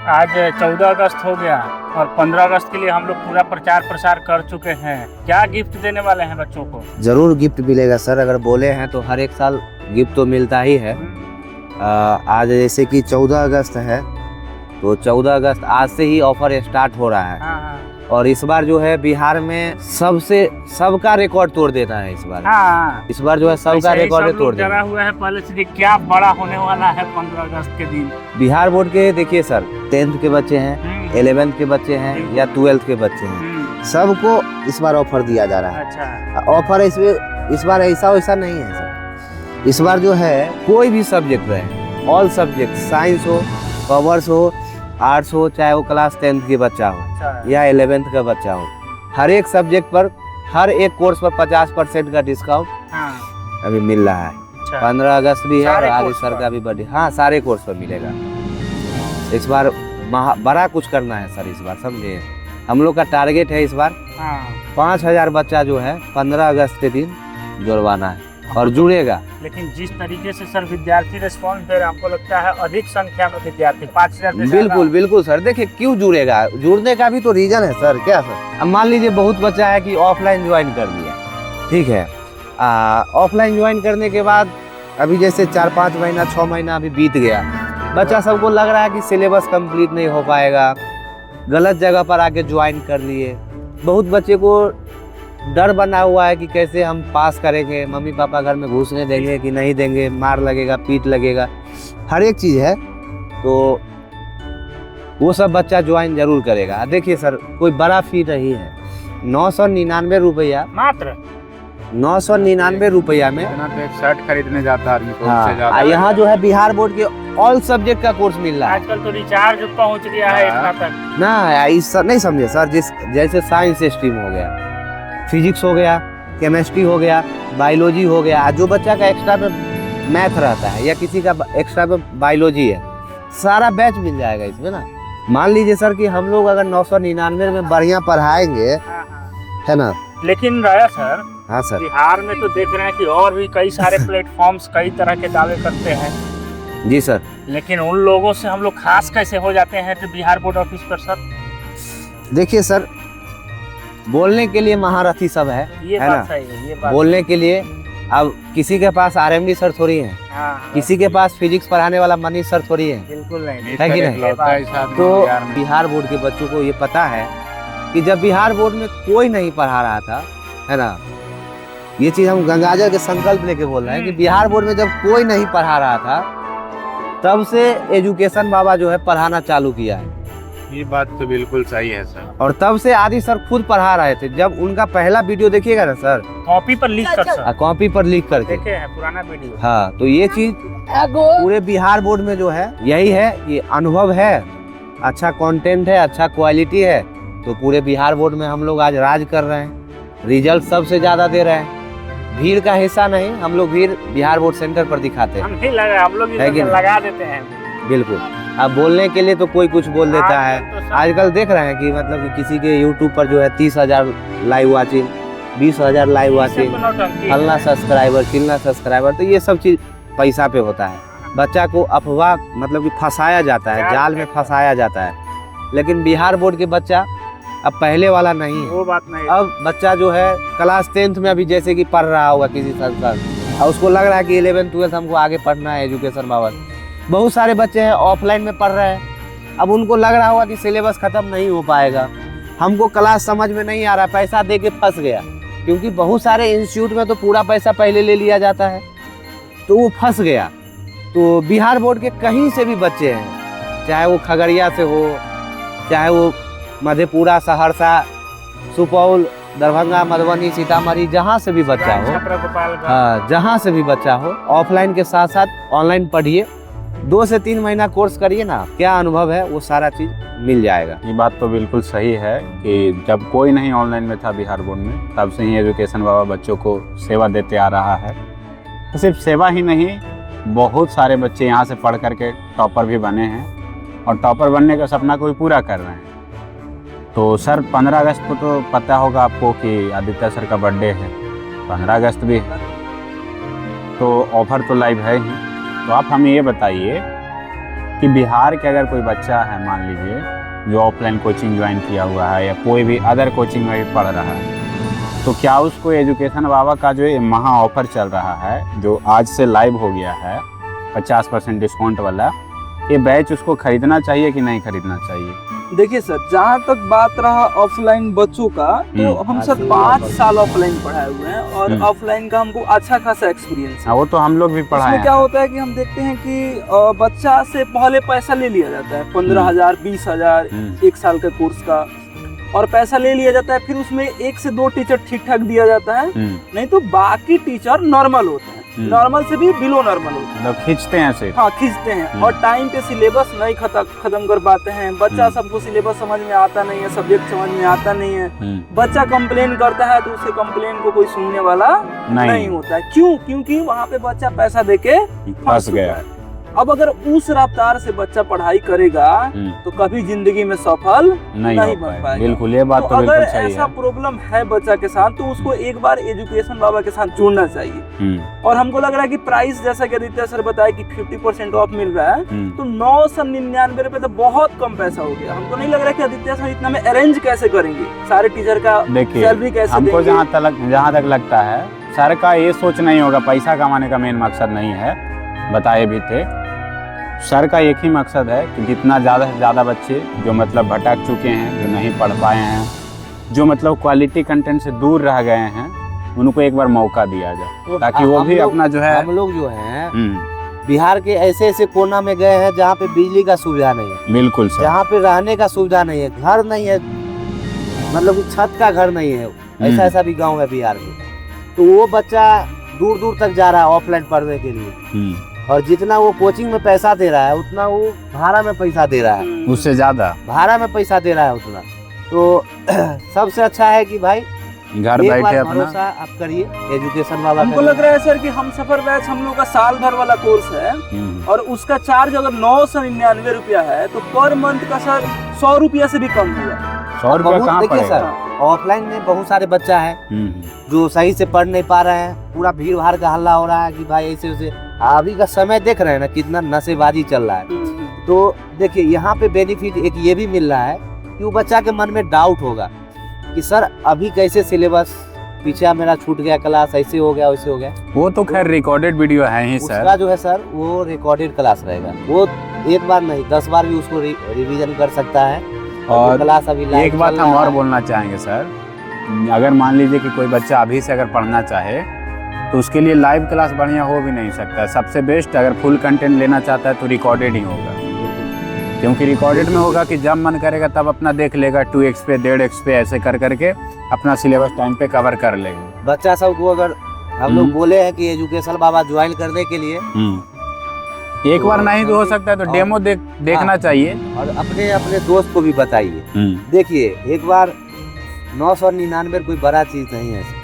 आज 14 अगस्त हो गया और 15 अगस्त के लिए हम लोग पूरा प्रचार प्रसार कर चुके हैं। क्या गिफ्ट देने वाले हैं बच्चों को? जरूर गिफ्ट मिलेगा सर, अगर बोले हैं तो हर एक साल गिफ्ट तो मिलता ही है। आज जैसे कि 14 अगस्त है तो 14 अगस्त आज से ही ऑफर स्टार्ट हो रहा है। हाँ। और इस बार जो है बिहार में सबका रिकॉर्ड तोड़ देता है इस बार। हाँ। इस बार जो है सबका रिकॉर्ड तोड़ देता है। हुआ है पहले से क्या बड़ा होने वाला है 15 अगस्त के दिन। बिहार बोर्ड के देखिए सर, 10th के बच्चे हैं, 11th के बच्चे हैं या 12th के बच्चे हैं, सबको इस बार ऑफर दिया जा रहा है। अच्छा। ऑफर इस बार ऐसा वैसा नहीं है सर। इस बार जो है कोई भी सब्जेक्ट रहे, ऑल सब्जेक्ट, साइंस हो, कॉमर्स हो, आर्ट्स हो, चाहे वो क्लास 10th के बच्चा हो या 11th का बच्चा हो, हर एक सब्जेक्ट पर, हर एक कोर्स पर 50% का डिस्काउंट अभी मिल रहा है। 15 अगस्त भी है और आगे सर का भी बर्थडे। हाँ, सारे कोर्स पर मिलेगा। इस बार बड़ा कुछ करना है सर। इस बार समझे, हम लोग का टारगेट है इस बार 5000 बच्चा जो है 15 अगस्त के दिन जुड़वाना है और जुड़ेगा। लेकिन जिस तरीके से सर विद्यार्थी रिस्पॉन्स दे रहे हैं, हमको लगता है अधिक संख्या में विद्यार्थी 5000। बिल्कुल सर। देखिए क्यों जुड़ेगा, जुड़ने का भी तो रीजन है सर। क्या सर, अब मान लीजिए बहुत बच्चा है कि ऑफलाइन ज्वाइन कर लिया, ठीक है, ऑफलाइन ज्वाइन करने के बाद अभी जैसे 4-5 महीना 6 महीना अभी बीत गया, बच्चा सबको लग रहा है कि सिलेबस कंप्लीट नहीं हो पाएगा, गलत जगह पर आके ज्वाइन कर लिए। बहुत बच्चे को डर बना हुआ है कि कैसे हम पास करेंगे, मम्मी पापा घर में घुसने देंगे कि नहीं देंगे, मार लगेगा, पीट लगेगा, हर एक चीज़ है। तो वो सब बच्चा ज्वाइन जरूर करेगा। देखिए सर, कोई बड़ा फी नहीं है, 999 रुपया, मात्र 999 रुपया में तो एक शर्ट खरीदने जाता आदमी को। हाँ, यहाँ जो है बिहार बोर्ड के ऑल सब्जेक्ट का कोर्स मिल रहा है। आजकल तो रिचार्ज पहुँच गया है इतना तक ना। ऐसा नहीं समझे सर, जैसे साइंस स्ट्रीम हो गया, फिजिक्स हो गया, केमिस्ट्री हो गया, बायोलॉजी हो गया, जो बच्चा का एक्स्ट्रा में मैथ रहता है या किसी का एक्स्ट्रा में बायोलॉजी है, सारा बैच मिल जाएगा इसमें ना। मान लीजिए सर कि हम लोग अगर 999 में बढ़िया पढ़ाएंगे, है ना। लेकिन राया सर, हाँ सर, बिहार में तो देख रहे हैं कि और भी कई सारे प्लेटफॉर्म्स कई तरह के दावे करते हैं। जी सर। लेकिन उन लोगों से हम लोग खास कैसे हो जाते हैं तो बिहार बोर्ड ऑफिस पर सर? देखिए सर, बोलने के लिए महारथी सब है, ये है बात ना। सही है, ये बात बोलने के लिए अब किसी के पास RMD सर थोड़ी है, किसी के पास फिजिक्स पढ़ाने वाला मनीष सर थोड़ी है, बिल्कुल नहीं है कि नहीं। तो बिहार बोर्ड के बच्चों को ये पता है कि जब बिहार बोर्ड में कोई नहीं पढ़ा रहा था, है ना, ये चीज हम गंगाजल के संकल्प लेके बोल रहे हैं कि बिहार बोर्ड में जब कोई नहीं पढ़ा रहा था, तब से एजुकेशन बाबा जो है पढ़ाना चालू किया है। ये बात तो बिल्कुल सही है सर। और तब से आदि सर खुद पढ़ा रहे थे। जब उनका पहला वीडियो देखिएगा ना सर, कॉपी पर लिख कर सर, कॉपी पर लिख करके देखे हैं पुराना वीडियो। हाँ, तो ये चीज पूरे बिहार बोर्ड में जो है यही है, ये अनुभव है, अच्छा कंटेंट है, अच्छा क्वालिटी है, तो पूरे बिहार बोर्ड में हम लोग आज राज कर रहे हैं। रिजल्ट सबसे ज्यादा दे रहे हैं। भीड़ का हिस्सा नहीं, हम लोग भीड़ बिहार बोर्ड सेंटर पर दिखाते हैं। हम नहीं लगा, हम लोग लगा देते हैं। बिल्कुल। अब बोलने के लिए तो कोई कुछ बोल देता है। आजकल देख रहे हैं कि मतलब कि किसी के YouTube पर जो है 30,000 लाइव वाचिंग, 20,000 लाइव वाचिंग, फलना सब्सक्राइबर, चिलना सब्सक्राइबर, तो ये सब चीज पैसा पे होता है। बच्चा को अफवाह मतलब कि फंसाया जाता है, जाल में फंसाया जाता है। लेकिन बिहार बोर्ड के बच्चा अब पहले वाला नहीं है। वो बात नहीं। अब बच्चा जो है क्लास 10th में अभी जैसे कि पढ़ रहा होगा किसी संस्थान, और उसको लग रहा है कि 11th 12th हमको आगे पढ़ना है एजुकेशन बाबत। बहुत सारे बच्चे हैं ऑफलाइन में पढ़ रहे हैं, अब उनको लग रहा होगा कि सिलेबस खत्म नहीं हो पाएगा, हमको क्लास समझ में नहीं आ रहा, पैसा दे के फंस गया। क्योंकि बहुत सारे इंस्टीट्यूट में तो पूरा पैसा पहले ले लिया जाता है, तो वो फंस गया। तो बिहार बोर्ड के कहीं से भी बच्चे हैं, चाहे वो खगड़िया से हो, चाहे वो मधेपुरा, सहरसा, सुपौल, दरभंगा, मधुबनी, सीतामढ़ी, जहाँ से भी बच्चा हो, हाँ, जहाँ से भी बच्चा हो, ऑफलाइन के साथ साथ ऑनलाइन पढ़िए, 2 से 3 महीना कोर्स करिए ना, क्या अनुभव है वो सारा चीज मिल जाएगा। ये बात तो बिल्कुल सही है कि जब कोई नहीं ऑनलाइन में था बिहार बोर्ड में, तब से ही एजुकेशन बाबा बच्चों को सेवा देते आ रहा है। तो सिर्फ सेवा ही नहीं, बहुत सारे बच्चे यहाँ से पढ़ करके टॉपर भी बने हैं और टॉपर बनने का सपना को भी पूरा कर रहे हैं। तो सर 15 अगस्त को तो पता होगा आपको कि आदित्य सर का बर्थडे है, 15 अगस्त भी है, तो ऑफर तो लाइव है ही। तो आप हमें ये बताइए कि बिहार के अगर कोई बच्चा है मान लीजिए जो ऑफलाइन कोचिंग ज्वाइन किया हुआ है या कोई भी अदर कोचिंग में भी पढ़ रहा है, तो क्या उसको एजुकेशन बाबा का जो ये महा ऑफर चल रहा है जो आज से लाइव हो गया है 50% डिस्काउंट वाला, ये बैच उसको खरीदना चाहिए कि नहीं खरीदना चाहिए? देखिए सर, जहाँ तक बात रहा ऑफलाइन बच्चों का, तो हम सर 5 साल ऑफलाइन पढ़ाए हुए हैं और ऑफलाइन का हमको अच्छा खासा एक्सपीरियंस है। वो तो हम लोग भी पढ़ाए इसमें क्या होता है कि हम देखते हैं कि बच्चा से पहले पैसा ले लिया जाता है 15,000 20,000 1 साल का कोर्स का, और पैसा ले लिया जाता है। फिर उसमें 1 से 2 टीचर ठीक ठाक दिया जाता है, नहीं तो बाकी टीचर नॉर्मल होते हैं, नॉर्मल से भी बिलो नॉर्मल होते हैं, मतलब खींचते हैं सिर्फ। हाँ खींचते हैं, और टाइम पे सिलेबस नहीं खत्म कर पाते हैं। बच्चा सबको सिलेबस समझ में आता नहीं है, सब्जेक्ट समझ में आता नहीं है। बच्चा कंप्लेन करता है तो उसके कंप्लेन को कोई सुनने वाला नहीं होता है। क्यों? क्योंकि वहाँ पे बच्चा पैसा देके फंस गया। अब अगर उस रफ्तार से बच्चा पढ़ाई करेगा तो कभी जिंदगी में सफल नहीं बन पाएगा। बिल्कुल, ये बात तो अगर बिल्कुल सही ऐसा है। प्रॉब्लम है बच्चा के साथ, तो उसको एक बार एजुकेशन बाबा के साथ जुड़ना चाहिए। और हमको लग रहा है कि प्राइस जैसा कि आदित्य सर बताया कि 50% ऑफ मिल रहा है, तो 999 रुपए तो बहुत कम पैसा हो गया। हमको नहीं लग रहा है कि आदित्य सर इतना में अरेंज कैसे करेंगे, सारे टीचर का सैलरी कैसे हमको देंगे। जहाँ तक लगता है सर का ये सोच नहीं होगा, पैसा कमाने का मेन मकसद नहीं है, बताए भी थे। सर का एक ही मकसद है कि जितना ज़्यादा से ज़्यादा बच्चे जो मतलब भटक चुके हैं, जो नहीं पढ़ पाए हैं, जो मतलब क्वालिटी कंटेंट से दूर रह गए हैं, उनको एक बार मौका दिया जाए ताकि वो भी अपना जो है। हम लोग जो है बिहार के ऐसे ऐसे कोना में गए हैं जहाँ पे बिजली का सुविधा नहीं है, बिल्कुल सर, जहाँ पे रहने का सुविधा नहीं है, घर नहीं है, मतलब कि छत का घर नहीं है, ऐसा ऐसा भी गाँव है बिहार में। तो वो बच्चा दूर दूर तक जा रहा है ऑफलाइन पढ़ने के लिए, और जितना वो कोचिंग में पैसा दे रहा है उतना वो भाड़ा में पैसा दे रहा है, उससे ज्यादा भाड़ा में पैसा दे रहा है उतना। तो सबसे अच्छा है कि भाई घर एक बैठे बार अपना भरोसा आप करिए एजुकेशन वाला। हमको लग रहा है सर कि हम सफर बैच हम लोग का साल भर वाला कोर्स है, और उसका चार्ज अगर 999 रुपया है, तो पर मंथ का सर 100 रुपया से भी कम हुआ। 100 रुपया कहाँ देखिए पड़ेगा? सर, ऑफलाइन में बहुत सारे बच्चा है जो सही से पढ़ नहीं पा रहे हैं, पूरा भीड़ भाड़ का हल्ला हो रहा है कि भाई ऐसे वैसे। अभी का समय देख रहे हैं ना कितना नशेबाजी चल रहा है। तो देखिए यहाँ पे बेनिफिट एक ये भी मिल रहा है कि वो बच्चा के मन में डाउट होगा कि सर अभी कैसे सिलेबस पीछे मेरा छूट गया, क्लास ऐसे हो गया वैसे हो गया। वो तो खैर रिकॉर्डेड वीडियो है ही सर, उसका जो है सर वो रिकॉर्डेड क्लास रहेगा, वो एक बार नहीं 10 बार भी उसको रिवीजन कर सकता है। और क्लास अभी एक बात हम और बोलना चाहेंगे सर, अगर मान लीजिए कि कोई बच्चा अभी से अगर पढ़ना चाहे तो उसके लिए लाइव क्लास बढ़िया हो भी नहीं सकता है। सबसे बेस्ट अगर फुल कंटेंट लेना चाहता है तो रिकॉर्डेड ही होगा, क्योंकि रिकॉर्डेड में होगा कि जब मन करेगा तब अपना देख लेगा, 2x पे 1.5x पे ऐसे कर करके अपना सिलेबस टाइम पे कवर कर लेगा। बच्चा सब को अगर हम लोग बोले हैं कि एजुकेशन बाबा ज्वाइन करने के लिए, एक बार नहीं तो हो सकता है तो डेमो देखना चाहिए, और अपने अपने दोस्त को भी बताइए। देखिए एक बार 999 कोई बड़ा चीज नहीं है,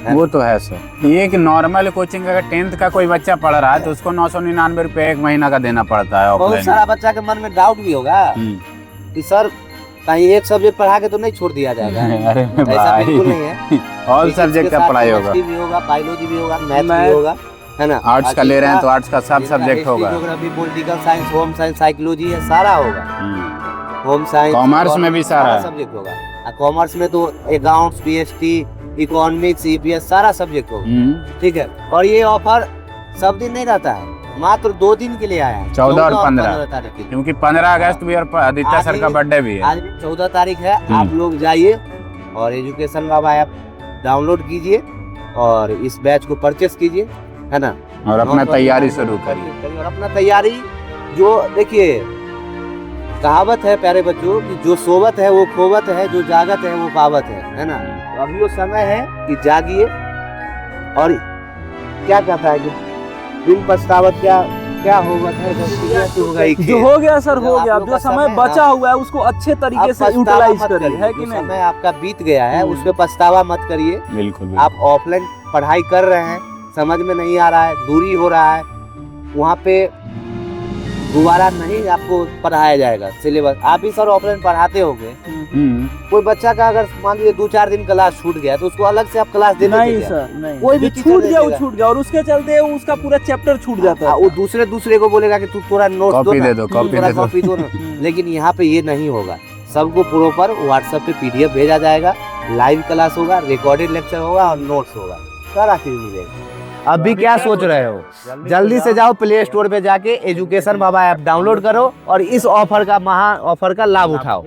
वो तो है सर। एक नॉर्मल कोचिंग अगर 10th का कोई बच्चा पढ़ रहा है तो उसको 999 रुपये 1 महीना का देना पड़ता है। बहुत सारा बच्चा के मन में डाउट भी होगा कि सर कहीं एक सब्जेक्ट पढ़ा के तो नहीं छोड़ दिया जाएगा। अरे ऐसा बिल्कुल नहीं है, ऑल सब्जेक्ट का पढ़ाई होगा, भी होगा, बायोलॉजी भी होगा, मैथ भी होगा, है ना। आर्ट्स का ले रहे हैं तो आर्ट्स का सब सब्जेक्ट होगा, geography, political science, home science, psychology है, सारा होगा। होम साइंस, कॉमर्स में भी सारा सब्जेक्ट होगा। कॉमर्स में तो अकाउंट्स, पीएचडी, इकोनॉमिक्स, ईपीएस सारा सब्जेक्ट होगा, ठीक है। और ये ऑफर सब दिन नहीं रहता है, मात्र 2 दिन के लिए आया है, 14 और 15 तारीख के, क्योंकि 15 अगस्त भी और आदित्य सर का बर्थडे भी है। आज 14 तारीख है। आप लोग जाइए और एजुकेशन बाबा ऐप डाउनलोड कीजिए और इस बैच को परचेस कीजिए, है ना, और अपना तैयारी शुरू करिए। और अपना तैयारी, जो देखिए कहावत है प्यारे बच्चों कि जो सोवत है वो खोवत है, जो जागत है वो पावत है ना। तो अभी वो समय है कि जागिए, और क्या कहता है कि बिन पछतावत क्या होगा जो हो गया सर हो गया। जो समय बचा हुआ है उसको अच्छे तरीके से यूटिलाइज करिए, है कि नहीं। समय आपका बीत गया है उस पर पछतावा मत करिए। बिल्कुल। आप ऑफलाइन पढ़ाई कर रहे हैं, समझ में नहीं आ रहा है, दूरी हो रहा है, वहाँ पे दोबारा नहीं आपको पढ़ाया जाएगा सिलेबस। आप ही सर ऑफलाइन पढ़ाते होंगे, कोई बच्चा का अगर मान लीजिए 2-4 दिन क्लास छूट गया तो उसको अलग से आप क्लास देते नहीं सर, नहीं, कोई भी छूट गया वो छूट गया, और उसके चलते उसका पूरा चैप्टर छूट जाता है। वो दूसरे को बोलेगा कि तू थोड़ा नोट कॉपी दे दो, कॉपी दे दो। लेकिन यहाँ पे ये नहीं होगा, सबको प्रॉपर व्हाट्सएप पे PDF भेजा जाएगा, लाइव क्लास होगा, रिकॉर्डेड लेक्चर होगा और नोट्स होगा, सारा चीज मिलेगा। अभी क्या सोच रहे हो, जल्दी से जाओ प्ले स्टोर पे जाके एजुकेशन बाबा ऐप डाउनलोड करो और इस ऑफर का, महा ऑफर का लाभ उठाओ।